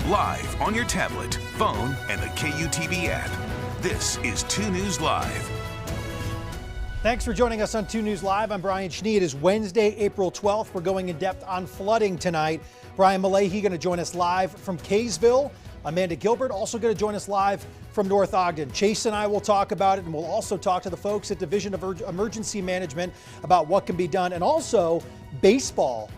live on your tablet, phone, and the KUTV app. This is 2 News Live. Thanks for joining us on 2 News Live. I'm Brian Schnee. It is Wednesday, April 12th. We're going in depth on flooding tonight. Brian Malahy going to join us live from Kaysville. Amanda Gilbert also going to join us live from North Ogden. Chase and I will talk about it, and we'll also talk to the folks at Division of Emergency Management about what can be done, and also baseball,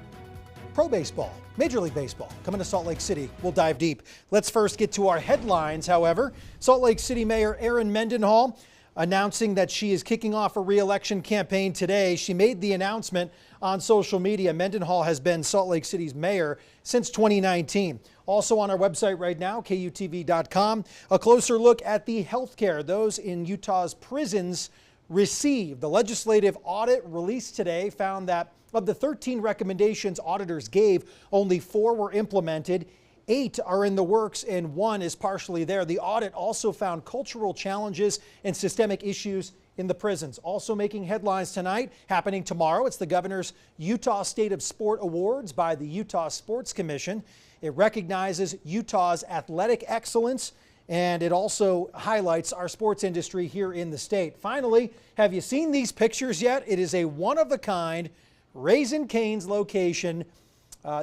pro baseball, Major League Baseball coming to Salt Lake City. We'll dive deep. Let's first get to our headlines, however. Salt Lake City Mayor Erin Mendenhall announcing that she is kicking off a re-election campaign today. She made the announcement on social media. Mendenhall has been Salt Lake City's mayor since 2019. Also on our website right now, KUTV.com, a closer look at the health care those in Utah's prisons receive. The legislative audit released today found that of the 13 recommendations auditors gave, only 4 were implemented. 8 are in the works and 1 is partially there. The audit also found cultural challenges and systemic issues in the prisons. Also making headlines tonight, happening tomorrow. It's the governor's Utah State of Sport Awards by the Utah Sports Commission. It recognizes Utah's athletic excellence, and it also highlights our sports industry here in the state. Finally, have you seen these pictures yet? It is a one-of-a-kind Raising Cane's location.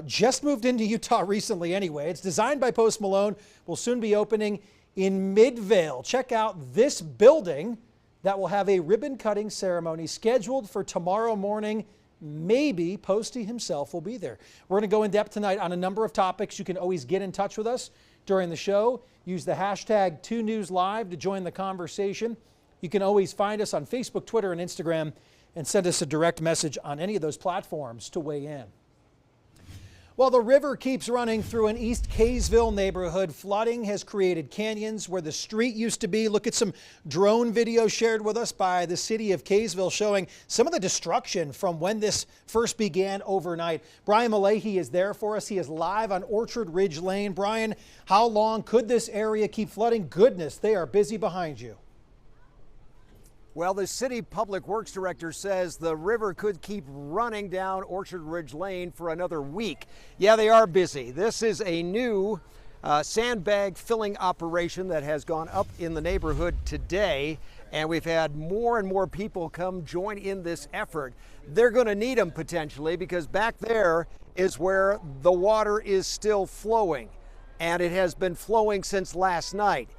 Just moved into Utah recently anyway. It's designed by Post Malone. Will soon be opening in Midvale. Check out this building that will have a ribbon cutting ceremony scheduled for tomorrow morning. Maybe Posty himself will be there. We're going to go in depth tonight on a number of topics. You can always get in touch with us during the show. Use the hashtag 2NewsLive to join the conversation. You can always find us on Facebook, Twitter, and Instagram, and send us a direct message on any of those platforms to weigh in. While the river keeps running through an East Kaysville neighborhood, flooding has created canyons where the street used to be. Look at some drone video shared with us by the city of Kaysville showing some of the destruction from when this first began overnight. Brian Malahy is there for us. He is live on Orchard Ridge Lane. Brian, how long could this area keep flooding? Goodness, they are busy behind you. Well, the city public works director says the river could keep running down Orchard Ridge Lane for another week. Yeah, they are busy. This is a new sandbag filling operation that has gone up in the neighborhood today, and we've had more and more people come join in this effort. They're going to need them potentially because back there is where the water is still flowing, and it has been flowing since last night.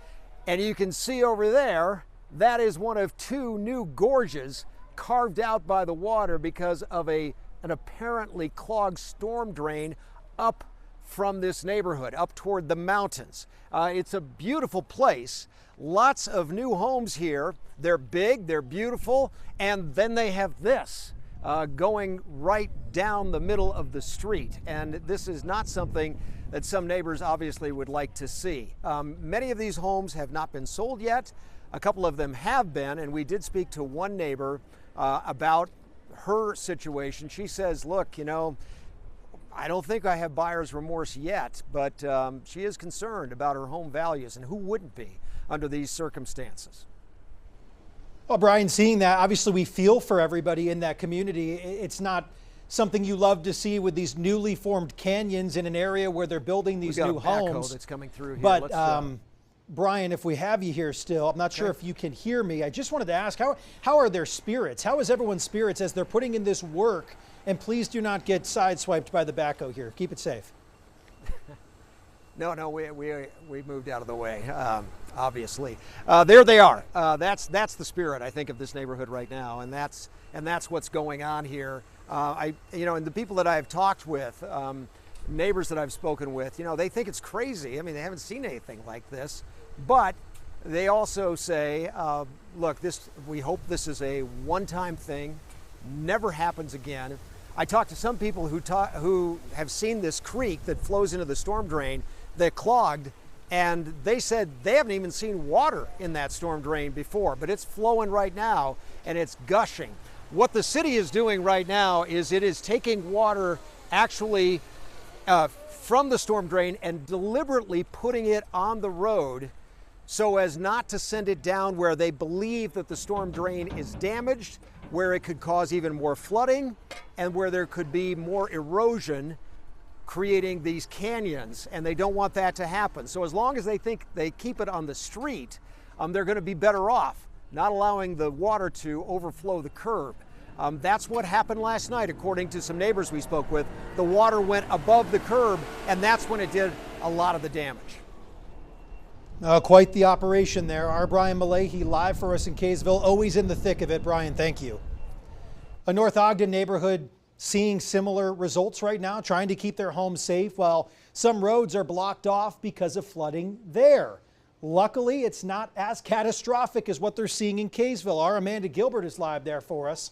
And you can see over there, that is one of 2 new gorges carved out by the water because of an apparently clogged storm drain up from this neighborhood, up toward the mountains. It's a beautiful place. Lots of new homes here. They're big, they're beautiful, and then they have this going right down the middle of the street. And this is not something that some neighbors obviously would like to see. Many of these homes have not been sold yet. A couple of them have been, and we did speak to one neighbor about her situation. She says, look, you know, I don't think I have buyer's remorse yet, but she is concerned about her home values, and who wouldn't be under these circumstances? Well, Brian, seeing that, obviously we feel for everybody in that community. It's not something you love to see with these newly formed canyons in an area where they're building these new homes. That's coming through here. But Brian, if we have you here still, I'm not sure if you can hear me. I just wanted to ask, how are their spirits? How is everyone's spirits as they're putting in this work? And please do not get sideswiped by the backhoe here. Keep it safe. No, we moved out of the way, obviously. There they are. That's the spirit, I think, of this neighborhood right now, and that's what's going on here. And the people that I've talked with, neighbors that I've spoken with, they think it's crazy. I mean, they haven't seen anything like this, but they also say, look, we hope this is a one-time thing, never happens again. I talked to some people who have seen this creek that flows into the storm drain that clogged, and they said they haven't even seen water in that storm drain before, but it's flowing right now and it's gushing. What the city is doing right now is it is taking water actually from the storm drain and deliberately putting it on the road so as not to send it down where they believe that the storm drain is damaged, where it could cause even more flooding, and where there could be more erosion creating these canyons, and they don't want that to happen. So as long as they think they keep it on the street, they're going to be better off not allowing the water to overflow the curb. That's what happened last night, according to some neighbors we spoke with. The water went above the curb, and that's when it did a lot of the damage. Quite the operation there. Our Brian Malahy live for us in Kaysville, always in the thick of it. Brian, thank you. A North Ogden neighborhood seeing similar results right now, trying to keep their homes safe while some roads are blocked off because of flooding there. Luckily, it's not as catastrophic as what they're seeing in Kaysville. Our Amanda Gilbert is live there for us.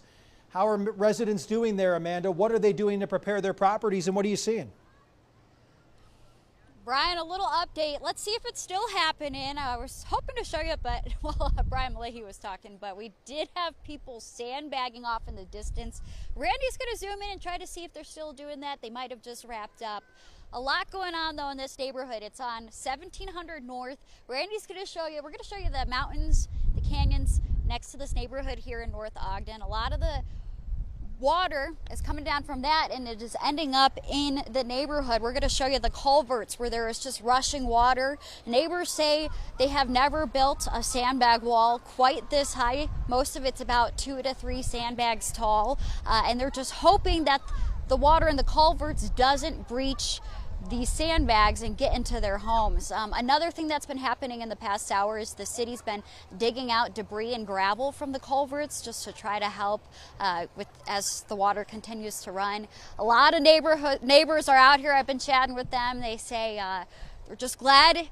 How are residents doing there, Amanda? What are they doing to prepare their properties, and what are you seeing? Brian, a little update. Let's see if it's still happening. I was hoping to show you, but Brian Malahy was talking, but we did have people sandbagging off in the distance. Randy's going to zoom in and try to see if they're still doing that. They might have just wrapped up. A lot going on though in this neighborhood. It's on 1700 North. Randy's going to show you, we're going to show you the mountains, the canyons next to this neighborhood here in North Ogden. A lot of the water is coming down from that and it is ending up in the neighborhood. We're going to show you the culverts where there is just rushing water. Neighbors say they have never built a sandbag wall quite this high. Most of it's about 2 to 3 sandbags tall, and they're just hoping that the water in the culverts doesn't breach these sandbags and get into their homes. Another thing that's been happening in the past hour is the city's been digging out debris and gravel from the culverts just to try to help as the water continues to run. A lot of neighbors are out here. I've been chatting with them. They say they're just glad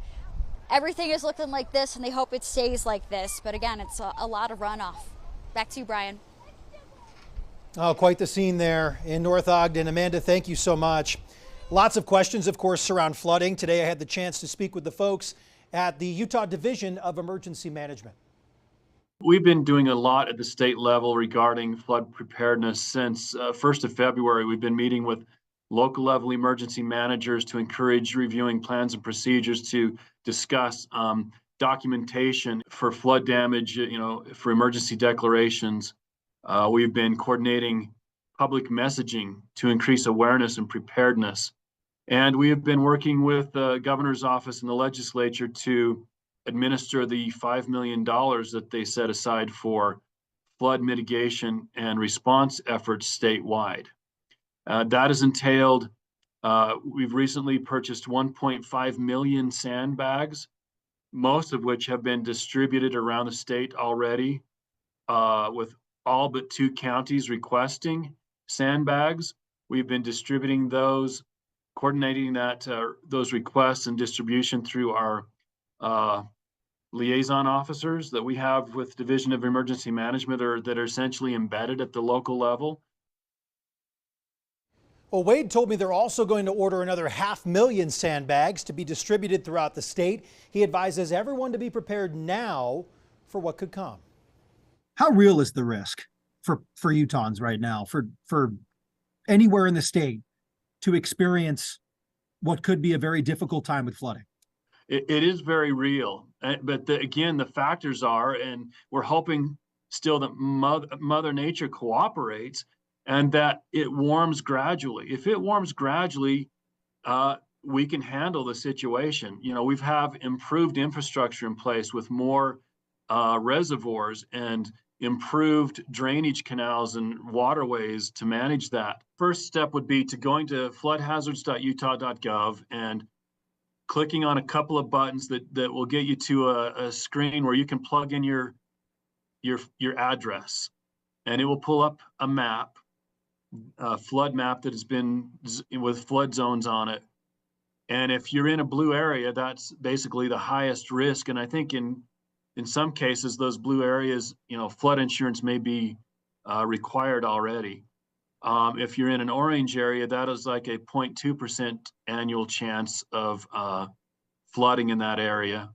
everything is looking like this and they hope it stays like this. But again, it's a lot of runoff. Back to you, Brian. Oh, quite the scene there in North Ogden. Amanda, thank you so much. Lots of questions, of course, surround flooding. Today I had the chance to speak with the folks at the Utah Division of Emergency Management. We've been doing a lot at the state level regarding flood preparedness since 1st of February. We've been meeting with local level emergency managers to encourage reviewing plans and procedures to discuss documentation for flood damage, for emergency declarations. We've been coordinating public messaging to increase awareness and preparedness. And we have been working with the governor's office and the legislature to administer the $5 million that they set aside for flood mitigation and response efforts statewide. That has entailed, we've recently purchased 1.5 million sandbags, most of which have been distributed around the state already, with all but 2 counties requesting sandbags. We've been distributing those, coordinating those requests and distribution through our liaison officers that we have with Division of Emergency Management that are essentially embedded at the local level. Well, Wade told me they're also going to order another 500,000 sandbags to be distributed throughout the state. He advises everyone to be prepared now for what could come. How real is the risk for Utahns right now, for anywhere in the state to experience what could be a very difficult time with flooding? It is very real, but again, the factors are, and we're hoping still that Mother Nature cooperates and that it warms gradually. If it warms gradually, we can handle the situation. We've have improved infrastructure in place with more reservoirs and improved drainage canals and waterways to manage that. First step would be to going to floodhazards.utah.gov and clicking on a couple of buttons that will get you to a screen where you can plug in your address, and it will pull up a map, a flood map that has been with flood zones on it. And if you're in a blue area, that's basically the highest risk. And I think in some cases, those blue areas, flood insurance may be required already. If you're in an orange area, that is like a 0.2% annual chance of flooding in that area.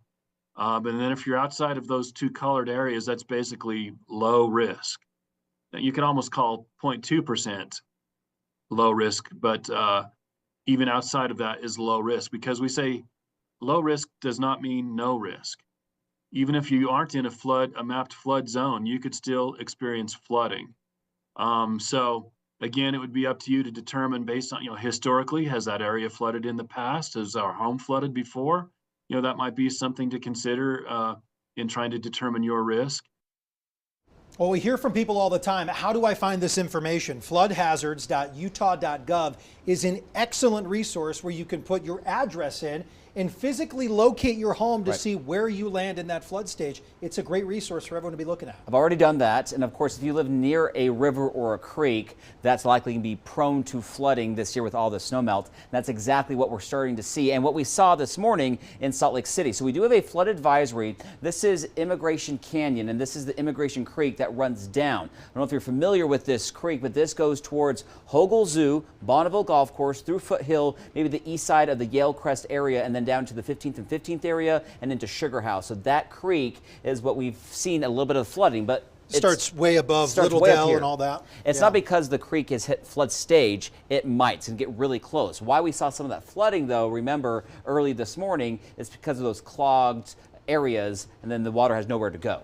And then if you're outside of those 2 colored areas, that's basically low risk. You can almost call 0.2% low risk, but even outside of that is low risk, because we say low risk does not mean no risk. Even if you aren't in a mapped flood zone, you could still experience flooding. So Again, it would be up to you to determine based on, historically, has that area flooded in the past? Has our home flooded before? That might be something to consider in trying to determine your risk. Well, we hear from people all the time. How do I find this information? Floodhazards.utah.gov is an excellent resource where you can put your address in and physically locate your home to see where you land in that flood stage. It's a great resource for everyone to be looking at. I've already done that. And of course, if you live near a river or a creek, that's likely to be prone to flooding this year with all the snow melt. And that's exactly what we're starting to see and what we saw this morning in Salt Lake City. So we do have a flood advisory. This is Immigration Canyon, and this is the Immigration Creek that runs down. I don't know if you're familiar with this creek, but this goes towards Hogle Zoo, Bonneville Golf Course, through Foothill, maybe the east side of the Yale Crest area, and then down to the 15th and 15th area and into Sugar House. So that creek is what we've seen a little bit of flooding, but starts way above Little Dell and all that. It's not because the creek has hit flood stage. It might and get really close. Why we saw some of that flooding, though, remember early this morning, is because of those clogged areas, and then the water has nowhere to go.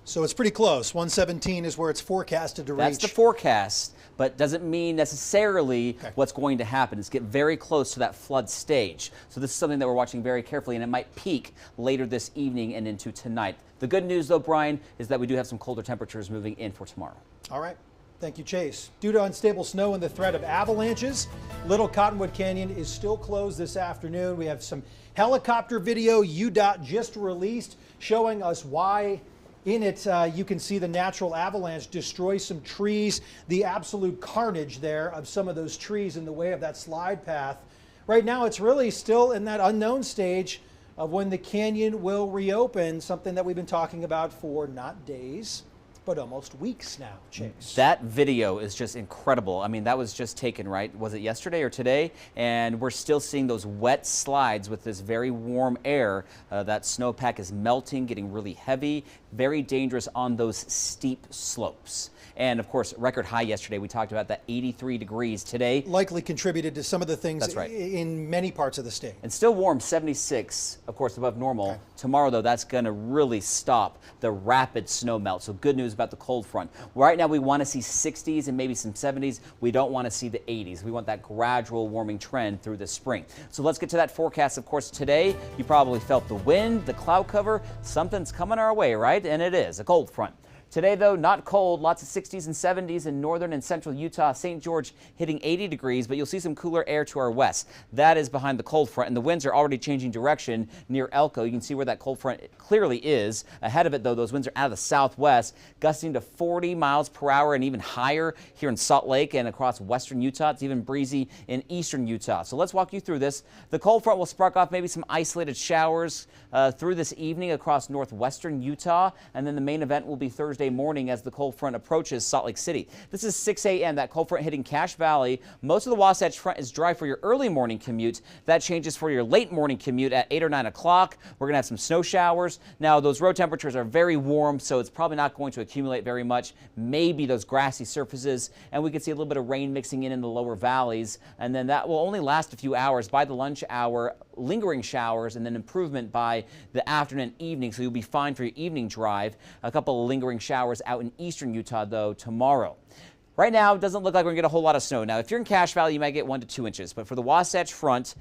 So it's pretty close. 117 is where it's forecasted to reach. That's the forecast, but doesn't mean necessarily what's going to happen. It's get very close to that flood stage. So this is something that we're watching very carefully, and it might peak later this evening and into tonight. The good news, though, Brian, is that we do have some colder temperatures moving in for tomorrow. All right. Thank you, Chase. Due to unstable snow and the threat of avalanches, Little Cottonwood Canyon is still closed this afternoon. We have some helicopter video UDOT just released showing us why. In it, you can see the natural avalanche destroy some trees, the absolute carnage there of some of those trees in the way of that slide path. Right now, it's really still in that unknown stage of when the canyon will reopen, something that we've been talking about for not days, but almost weeks now, Chase. That video is just incredible. I mean, that was just taken, right? Was it yesterday or today? And we're still seeing those wet slides with this very warm air. That snowpack is melting, getting really heavy, very dangerous on those steep slopes. And of course, record high yesterday. We talked about that 83 degrees today. Likely contributed to some of the things in many parts of the state. And still warm, 76, of course, above normal. Okay. Tomorrow, though, that's going to really stop the rapid snow melt. So good news about the cold front. Right now, we want to see 60s and maybe some 70s. We don't want to see the 80s. We want that gradual warming trend through the spring. So let's get to that forecast. Of course, today, you probably felt the wind, the cloud cover. Something's coming our way, right? And it is a cold front. Today, though, not cold. Lots of 60s and 70s in northern and central Utah. St. George hitting 80 degrees, but you'll see some cooler air to our west. That is behind the cold front, and the winds are already changing direction near Elko. You can see where that cold front clearly is. Ahead of it, though, those winds are out of the southwest, gusting to 40 miles per hour and even higher here in Salt Lake and across western Utah. It's even breezy in eastern Utah. So let's walk you through this. The cold front will spark off maybe some isolated showers through this evening across northwestern Utah, and then the main event will be Thursday morning as the cold front approaches Salt Lake City. This is 6 a.m. That cold front hitting Cache Valley. Most of the Wasatch Front is dry for your early morning commute. That changes for your late morning commute at 8 or 9 o'clock. We're going to have some snow showers. Now, those road temperatures are very warm, so it's probably not going to accumulate very much. Maybe those grassy surfaces, and we could see a little bit of rain mixing in the lower valleys, and then that will only last a few hours. By the lunch hour, lingering showers, and then improvement by the afternoon and evening, so you'll be fine for your evening drive. A couple of lingering showers out in eastern Utah, though, tomorrow. Right now, it doesn't look like we're going to get a whole lot of snow. Now, if you're in Cache Valley, you might get 1 to 2 inches. But for the Wasatch Front,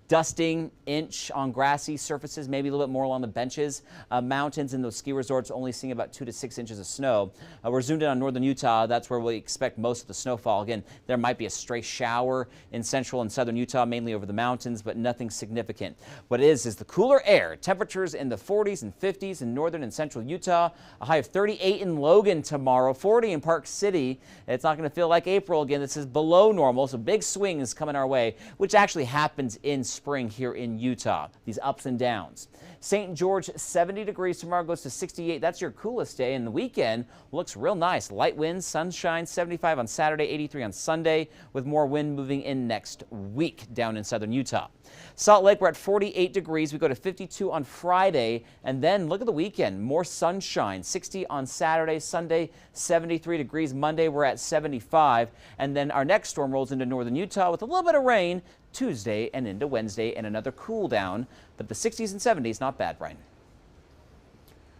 dusting, inch on grassy surfaces, maybe a little bit more along the benches. Mountains and those ski resorts only seeing about 2 to 6 inches of snow. We're zoomed in on northern Utah. That's where we expect most of the snowfall. Again, there might be a stray shower in central and southern Utah, mainly over the mountains, but nothing significant. What it is the cooler air. Temperatures in the 40s and 50s in northern and central Utah. A high of 38 in Logan tomorrow, 40 in Park City. It's not going to feel like April again. This is below normal, so big swings coming our way, which actually happens in spring here in Utah, these ups and downs. St. George, 70 degrees tomorrow, goes to 68. That's your coolest day, and the weekend looks real nice. Light winds, sunshine, 75 on Saturday, 83 on Sunday, with more wind moving in next week down in southern Utah. Salt Lake, we're at 48 degrees. We go to 52 on Friday, and then look at the weekend. More sunshine, 60 on Saturday, Sunday, 73 degrees. Monday, we're at 75, and then our next storm rolls into northern Utah with a little bit of rain Tuesday and into Wednesday, and another cool down. But the 60s and 70s, not bad, Brian.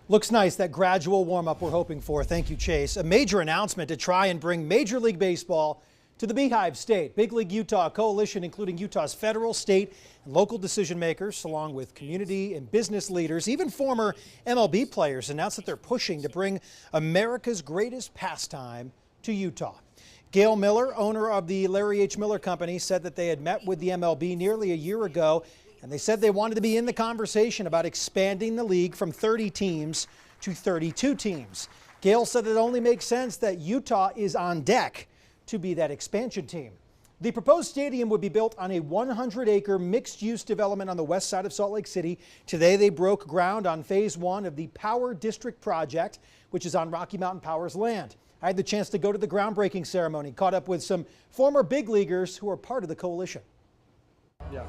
Looks nice, that gradual warm-up we're hoping for. Thank you, Chase. A major announcement to try and bring Major League Baseball to the Beehive State. Big League Utah coalition, including Utah's federal, state, and local decision makers, along with community and business leaders, even former MLB players, announced that they're pushing to bring America's greatest pastime to Utah. Gail Miller, owner of the Larry H. Miller Company, said that they had met with the MLB nearly a year ago, and they said they wanted to be in the conversation about expanding the league from 30 teams to 32 teams. Gail said it only makes sense that Utah is on deck to be that expansion team. The proposed stadium would be built on a 100-acre mixed-use development on the west side of Salt Lake City. Today they broke ground on phase 1 of the Power District project, which is on Rocky Mountain Power's land. I had the chance to go to the groundbreaking ceremony, caught up with some former big leaguers who are part of the coalition. Yeah.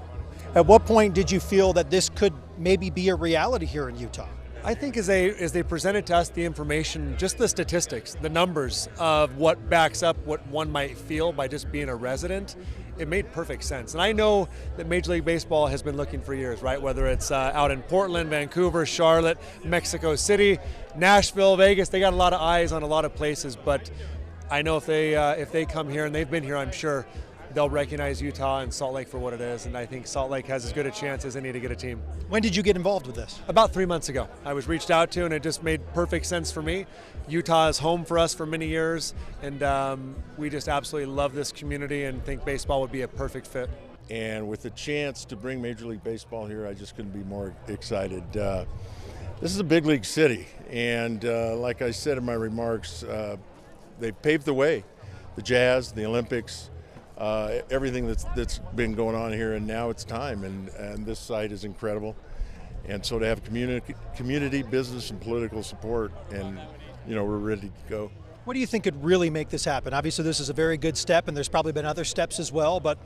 At what point did you feel that this could maybe be a reality here in Utah? I think as they presented to us the information, just the statistics, the numbers of what backs up what one might feel by just being a resident, it made perfect sense. And I know that Major League Baseball has been looking for years, right? Whether it's out in Portland, Vancouver, Charlotte, Mexico City, Nashville, Vegas, they got a lot of eyes on a lot of places. But I know if they come here, and they've been here, I'm sure, they'll recognize Utah and Salt Lake for what it is, and I think Salt Lake has as good a chance as any to get a team. When did you get involved with this? About 3 months ago. I was reached out to, and it just made perfect sense for me. Utah is home for us for many years, and we just absolutely love this community and think baseball would be a perfect fit. And with the chance to bring Major League Baseball here, I just couldn't be more excited. This is a big league city, and like I said in my remarks, they've paved the way. The Jazz, the Olympics, everything that's been going on here, and now it's time, and this site is incredible. And so to have community, business, and political support, and we're ready to go. What do you think could really make this happen? Obviously this is a very good step, and there's probably been other steps as well, but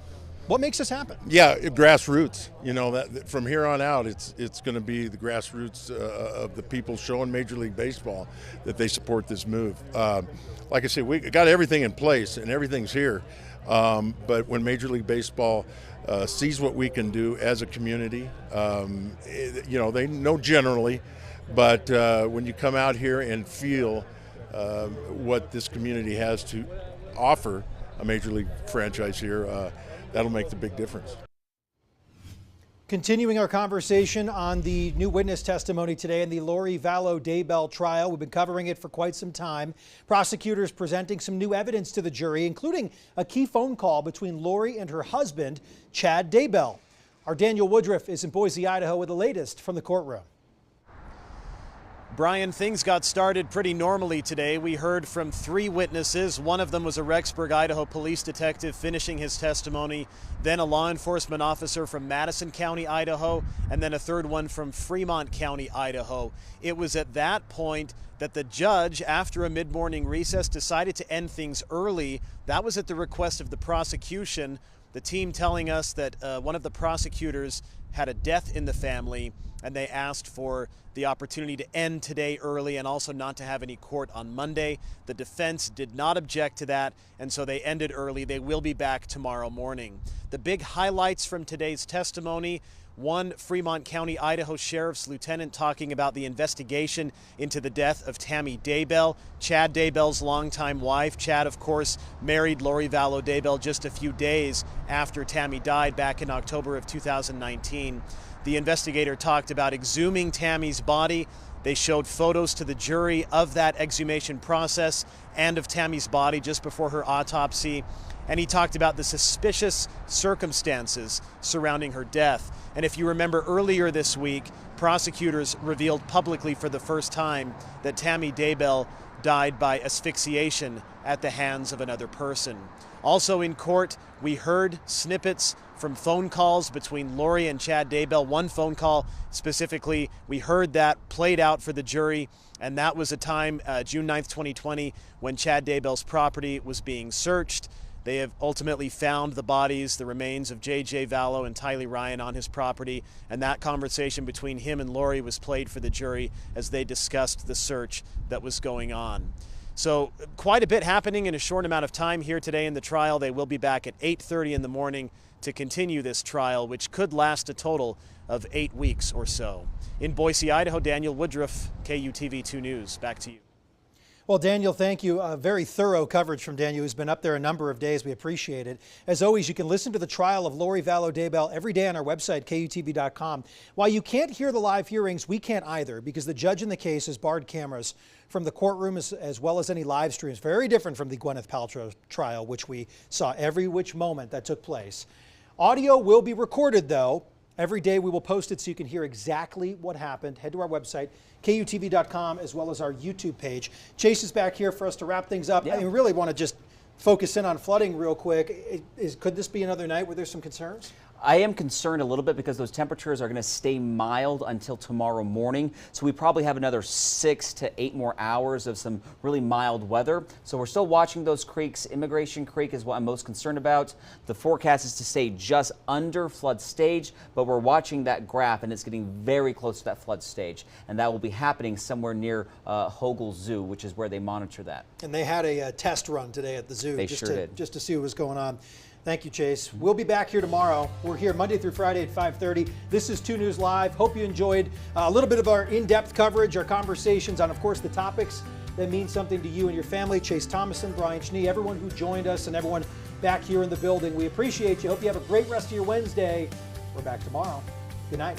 what makes this happen? Yeah, grassroots. That from here on out, it's going to be the grassroots of the people showing Major League Baseball that they support this move. Like I said, we got everything in place and everything's here. But when Major League Baseball sees what we can do as a community, they know generally, but when you come out here and feel what this community has to offer a Major League franchise here, that'll make the big difference. Continuing our conversation on the new witness testimony today in the Lori Vallow Daybell trial. We've been covering it for quite some time. Prosecutors presenting some new evidence to the jury, including a key phone call between Lori and her husband, Chad Daybell. Our Daniel Woodruff is in Boise, Idaho with the latest from the courtroom. Brian, things got started pretty normally today. We heard from 3 witnesses. One of them was a Rexburg, Idaho police detective finishing his testimony, then a law enforcement officer from Madison County, Idaho, and then a third one from Fremont County, Idaho. It was at that point that the judge, after a mid-morning recess, decided to end things early. That was at the request of the prosecution. The team telling us that one of the prosecutors had a death in the family, and they asked for the opportunity to end today early and also not to have any court on Monday. The defense did not object to that, and so they ended early. They will be back tomorrow morning. The big highlights from today's testimony: one, Fremont County, Idaho Sheriff's Lieutenant talking about the investigation into the death of Tammy Daybell, Chad Daybell's longtime wife. Chad, of course, married Lori Vallow Daybell just a few days after Tammy died back in October of 2019. The investigator talked about exhuming Tammy's body. They showed photos to the jury of that exhumation process and of Tammy's body just before her autopsy. And he talked about the suspicious circumstances surrounding her death. And if you remember earlier this week, prosecutors revealed publicly for the first time that Tammy Daybell died by asphyxiation at the hands of another person. Also in court, we heard snippets from phone calls between Lori and Chad Daybell. One phone call specifically, we heard that played out for the jury, and that was a time, June 9th, 2020, when Chad Daybell's property was being searched. They have ultimately found the bodies, the remains of J.J. Vallow and Tylee Ryan on his property, and that conversation between him and Lori was played for the jury as they discussed the search that was going on. So quite a bit happening in a short amount of time here today in the trial. They will be back at 8:30 in the morning to continue this trial, which could last a total of 8 weeks or so. In Boise, Idaho, Daniel Woodruff, KUTV 2 News. Back to you. Well, Daniel, thank you. Very thorough coverage from Daniel, who's been up there a number of days. We appreciate it. As always, you can listen to the trial of Lori Vallow Daybell every day on our website, KUTV.com. While you can't hear the live hearings, we can't either, because the judge in the case has barred cameras from the courtroom as well as any live streams. Very different from the Gwyneth Paltrow trial, which we saw every which moment that took place. Audio will be recorded, though. Every day we will post it so you can hear exactly what happened. Head to our website, KUTV.com, as well as our YouTube page. Chase is back here for us to wrap things up. Yeah. I really want to just focus in on flooding real quick. Could this be another night where there's some concerns? I am concerned a little bit because those temperatures are going to stay mild until tomorrow morning. So we probably have another 6 to 8 more hours of some really mild weather. So we're still watching those creeks. Immigration Creek is what I'm most concerned about. The forecast is to stay just under flood stage, but we're watching that graph and it's getting very close to that flood stage. And that will be happening somewhere near Hogle Zoo, which is where they monitor that. And they had a test run today at the zoo They sure did. just to see what was going on. Thank you, Chase. We'll be back here tomorrow. We're here Monday through Friday at 5:30. This is 2 News Live. Hope you enjoyed a little bit of our in-depth coverage, our conversations on, of course, the topics that mean something to you and your family. Chase Thomason, Brian Schnee, everyone who joined us, and everyone back here in the building. We appreciate you. Hope you have a great rest of your Wednesday. We're back tomorrow. Good night.